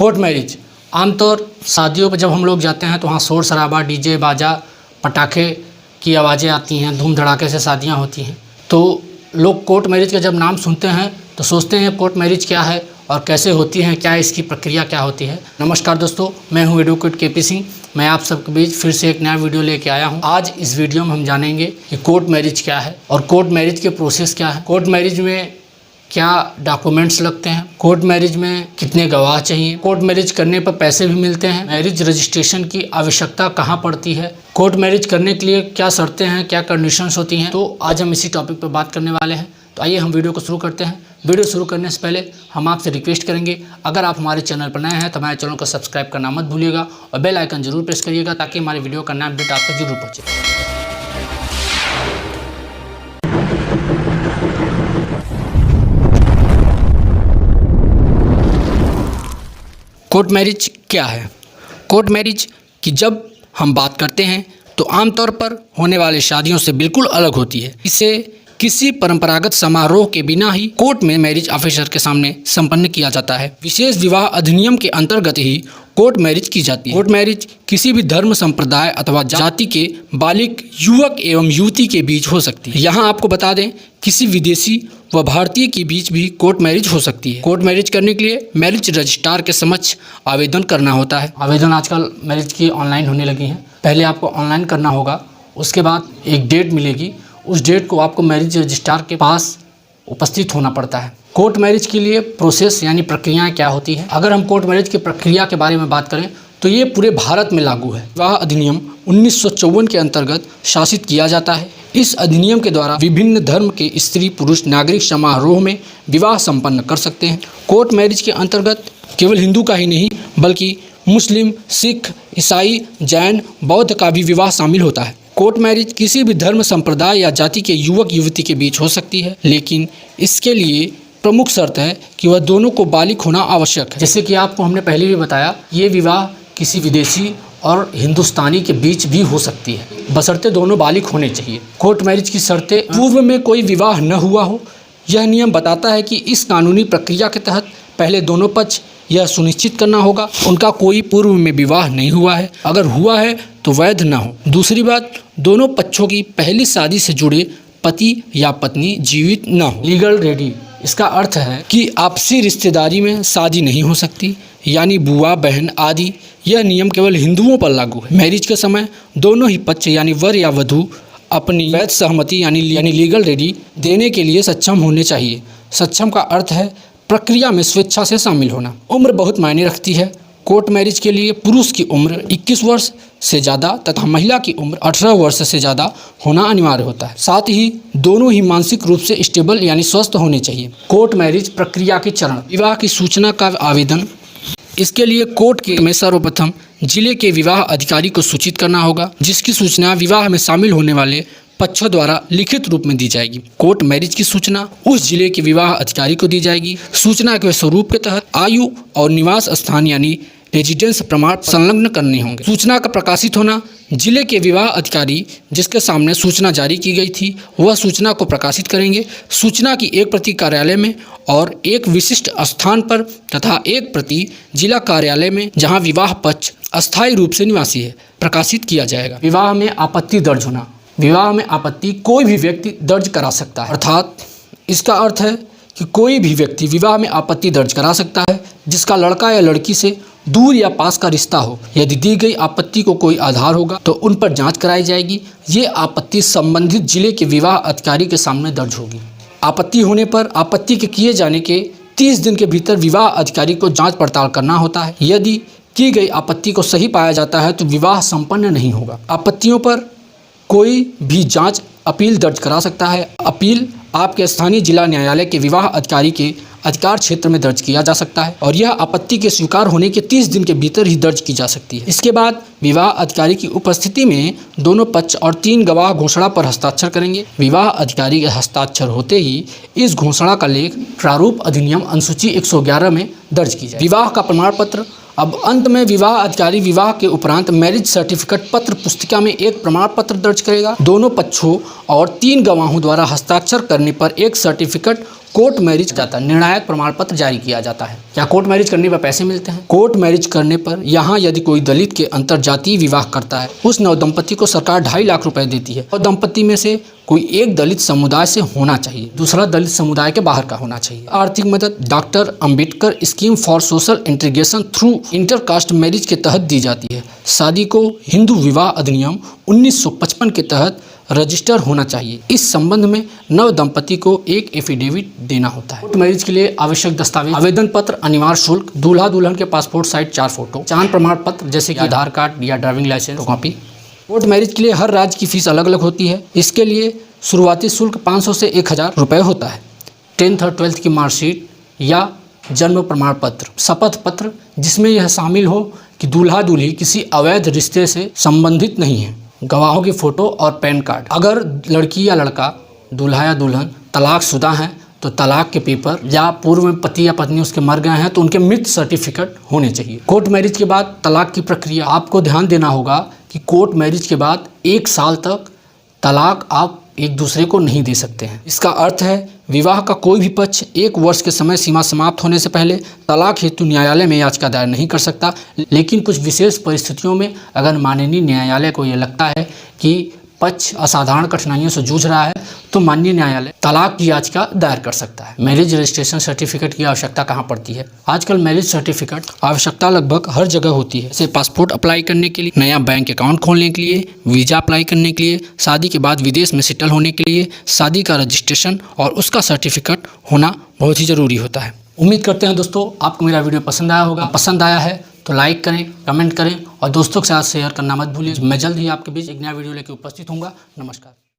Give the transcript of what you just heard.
Court marriage आमतौर शादियों पर जब हम लोग जाते हैं तो वहाँ शोर शराबा, डीजे बाजा, पटाखे की आवाज़ें आती हैं, धूम धड़ाके से शादियाँ होती हैं। तो लोग कोर्ट मैरिज का जब नाम सुनते हैं तो सोचते हैं कोर्ट मैरिज क्या है और कैसे होती है, क्या इसकी प्रक्रिया क्या होती है। नमस्कार दोस्तों, मैं हूं एडवोकेट केपी सिंह। मैं आप सबके बीच फिर से एक नया वीडियो लेके आया हूं। आज इस वीडियो में हम जानेंगे कि कोर्ट मैरिज क्या है और कोर्ट मैरिज के प्रोसेस क्या है, कोर्ट मैरिज में क्या डॉक्यूमेंट्स लगते हैं, कोर्ट मैरिज में कितने गवाह चाहिए, कोर्ट मैरिज करने पर पैसे भी मिलते हैं, मैरिज रजिस्ट्रेशन की आवश्यकता कहाँ पड़ती है, कोर्ट मैरिज करने के लिए क्या शर्तें हैं, क्या कंडीशंस होती हैं। तो आज हम इसी टॉपिक पर बात करने वाले हैं। तो आइए हम वीडियो को शुरू करते हैं। वीडियो शुरू करने से पहले हम आपसे रिक्वेस्ट करेंगे, अगर आप हमारे चैनल पर नए हैं तो हमारे चैनल को सब्सक्राइब करना मत भूलिएगा और बेल आइकन जरूर प्रेस करिएगा ताकि हमारे वीडियो का नया अपडेट आप तक जरूर पहुँचे। कोर्ट मैरिज क्या है? कोर्ट मैरिज की जब हम बात करते हैं तो आमतौर पर होने वाले शादियों से बिल्कुल अलग होती है। इसे किसी परंपरागत समारोह के बिना ही कोर्ट में मैरिज ऑफिसर के सामने संपन्न किया जाता है। विशेष विवाह अधिनियम के अंतर्गत ही कोर्ट मैरिज की जाती है। कोर्ट मैरिज किसी भी धर्म, संप्रदाय अथवा जाति के बालिग युवक एवं युवती के बीच हो सकती है। यहाँ आपको बता दें, किसी विदेशी व भारतीय के बीच भी कोर्ट मैरिज हो सकती है। कोर्ट मैरिज करने के लिए मैरिज रजिस्ट्रार के समक्ष आवेदन करना होता है। आवेदन आजकल मैरिज की ऑनलाइन होने लगी हैं। पहले आपको ऑनलाइन करना होगा, उसके बाद एक डेट मिलेगी, उस डेट को आपको मैरिज रजिस्ट्रार के पास उपस्थित होना पड़ता है। कोर्ट मैरिज के लिए प्रोसेस यानी प्रक्रियाएं क्या होती है? अगर हम कोर्ट मैरिज की प्रक्रिया के बारे में बात करें तो ये पूरे भारत में लागू है। विवाह अधिनियम 1954 के अंतर्गत शासित किया जाता है। इस अधिनियम के द्वारा विभिन्न धर्म के स्त्री पुरुष नागरिक समारोह में विवाह संपन्न कर सकते हैं। कोर्ट मैरिज के अंतर्गत केवल हिंदू का ही नहीं बल्कि मुस्लिम, सिख, ईसाई, जैन, बौद्ध का भी विवाह शामिल होता है। कोर्ट मैरिज किसी भी धर्म, संप्रदाय या जाति के युवक युवती के बीच हो सकती है, लेकिन इसके लिए प्रमुख शर्त है कि वह दोनों को बालिग होना आवश्यक है। जैसे कि आपको हमने पहले भी बताया, ये विवाह किसी विदेशी और हिंदुस्तानी के बीच भी हो सकती है, बशर्ते दोनों बालिग होने चाहिए। कोर्ट मैरिज की शर्तें, पूर्व में कोई विवाह न हुआ हो। यह नियम बताता है कि इस कानूनी प्रक्रिया के तहत पहले दोनों पक्ष यह सुनिश्चित करना होगा उनका कोई पूर्व में विवाह नहीं हुआ है, अगर हुआ है तो वैध न हो। दूसरी बात, दोनों पक्षों की पहली शादी से जुड़े पति या पत्नी जीवित न हो। लीगल रेडी, इसका अर्थ है कि आपसी रिश्तेदारी में शादी नहीं हो सकती, यानी बुआ, बहन आदि। यह नियम केवल हिंदुओं पर लागू है। मैरिज के समय दोनों ही पक्ष यानी वर या वधू अपनी वैध सहमति यानी लीगल रेडी देने के लिए सक्षम होने चाहिए। सक्षम का अर्थ है प्रक्रिया में स्वेच्छा से शामिल होना। उम्र बहुत मायने रखती है। कोर्ट मैरिज के लिए पुरुष की उम्र 21 वर्ष से ज़्यादा तथा महिला की उम्र 18 वर्ष से ज़्यादा होना अनिवार्य होता है। साथ ही दोनों ही मानसिक रूप से स्टेबल यानी स्वस्थ होने चाहिए। कोर्ट मैरिज प्रक्रिया के चरण, विवाह की सूचना का आवेदन। इसके लिए कोर्ट के में सर्वप्रथम जिले के विवाह अधिकारी को सूचित करना होगा, जिसकी सूचना विवाह में शामिल होने वाले पक्षों द्वारा लिखित रूप में दी जाएगी। कोर्ट मैरिज की सूचना उस जिले के विवाह अधिकारी को दी जाएगी। सूचना के स्वरूप के तहत आयु और निवास स्थान यानी रेजिडेंस प्रमाण संलग्न करने होंगे। सूचना का प्रकाशित होना, जिले के विवाह अधिकारी जिसके सामने सूचना जारी की गई थी वह सूचना को प्रकाशित करेंगे। सूचना की एक प्रति कार्यालय में और एक विशिष्ट स्थान पर तथा एक प्रति जिला कार्यालय में जहां विवाह पक्ष अस्थायी रूप से निवासी है प्रकाशित किया जाएगा। विवाह में आपत्ति दर्ज होना, विवाह में आपत्ति कोई भी व्यक्ति दर्ज करा सकता है, अर्थात इसका अर्थ है कि कोई भी व्यक्ति विवाह में आपत्ति दर्ज करा सकता है जिसका लड़का या लड़की से दूर या पास का रिश्ता हो। यदि दी गई आपत्ति को कोई आधार होगा तो उन पर जांच कराई जाएगी। ये आपत्ति संबंधित जिले के विवाह अधिकारी के सामने दर्ज होगी। आपत्ति होने पर आपत्ति के किए जाने के 30 दिन के भीतर विवाह अधिकारी को जाँच पड़ताल करना होता है। यदि की गई आपत्ति को सही पाया जाता है तो विवाह संपन्न नहीं होगा। आपत्तियों पर कोई भी जांच अपील दर्ज करा सकता है। अपील आपके स्थानीय जिला न्यायालय के विवाह अधिकारी के अधिकार क्षेत्र में दर्ज किया जा सकता है और यह आपत्ति के स्वीकार होने के 30 दिन के भीतर ही दर्ज की जा सकती है। इसके बाद विवाह अधिकारी की उपस्थिति में दोनों पक्ष और 3 गवाह घोषणा पर हस्ताक्षर करेंगे। विवाह अधिकारी के हस्ताक्षर होते ही इस घोषणा का लेख प्रारूप अधिनियम अनुसूची 111 में दर्ज की जाए। विवाह का प्रमाण पत्र अब अंत में विवाह अधिकारी विवाह के उपरांत मैरिज सर्टिफिकेट पत्र पुस्तिका में एक प्रमाण पत्र दर्ज करेगा। दोनों पक्षों और 3 गवाहों द्वारा हस्ताक्षर करने पर एक सर्टिफिकेट कोर्ट मैरिज जाता है, निर्णायक प्रमाण पत्र जारी किया जाता है। क्या कोर्ट मैरिज करने पर पैसे मिलते हैं? कोर्ट मैरिज करने पर यहाँ यदि कोई दलित के अंतरजातीय विवाह करता है, उस नवदंपति को सरकार 2.5 लाख रुपए देती है और दंपति में से कोई एक दलित समुदाय से होना चाहिए, दूसरा दलित समुदाय के बाहर का होना चाहिए। आर्थिक मदद doctor Ambedkar scheme for social integration through intercaste marriage के तहत दी जाती है। शादी को हिंदू विवाह अधिनियम 1955 के तहत रजिस्टर होना चाहिए। इस संबंध में नव दंपति को एक एफिडेविट देना होता है। कोर्ट मैरिज के लिए आवश्यक दस्तावेज, आवेदन पत्र, अनिवार्य शुल्क, दूल्हा दुल्हन के पासपोर्ट साइज 4 फोटो, चांद प्रमाण पत्र जैसे कि आधार कार्ड या driving licence copy. Court marriage के लिए हर राज्य की फीस अलग अलग होती है। इसके लिए शुरुआती शुल्क 500 से 1000 रुपये होता है। 10th और 12th की मार्कशीट या जन्म प्रमाण पत्र, शपथ पत्र जिसमें यह शामिल हो कि दूल्हा दुल्ही किसी अवैध रिश्ते से संबंधित नहीं है, गवाहों की फ़ोटो और पैन कार्ड। अगर लड़की या लड़का, दूल्हा या दुल्हन तलाकशुदा हैं तो तलाक के पेपर, या पूर्व में पति या पत्नी उसके मर गए हैं तो उनके मृत सर्टिफिकेट होने चाहिए। कोर्ट मैरिज के बाद तलाक की प्रक्रिया, आपको ध्यान देना होगा कि कोर्ट मैरिज के बाद 1 साल तक तलाक आप एक दूसरे को नहीं दे सकते हैं। इसका अर्थ है विवाह का कोई भी पक्ष 1 वर्ष के समय सीमा समाप्त होने से पहले तलाक हेतु न्यायालय में याचिका दायर नहीं कर सकता। लेकिन कुछ विशेष परिस्थितियों में अगर माननीय न्यायालय को यह लगता है कि पक्ष असाधारण कठिनाइयों से जूझ रहा है तो माननीय न्यायालय तलाक की याचिका दायर कर सकता है। मैरिज रजिस्ट्रेशन सर्टिफिकेट की आवश्यकता कहाँ पड़ती है? आजकल मैरिज सर्टिफिकेट आवश्यकता लगभग हर जगह होती है, जैसे पासपोर्ट अप्लाई करने के लिए, नया बैंक अकाउंट खोलने के लिए, वीजा अप्लाई करने के लिए, शादी के बाद विदेश में सेटल होने के लिए, शादी का रजिस्ट्रेशन और उसका सर्टिफिकेट होना बहुत ही ज़रूरी होता है। उम्मीद करते हैं दोस्तों आपको मेरा वीडियो पसंद आया होगा। पसंद आया है तो लाइक करें, कमेंट करें और दोस्तों के साथ शेयर करना मत भूलिए। मैं जल्द ही आपके बीच एक नया वीडियो लेकर उपस्थित होऊंगा। नमस्कार।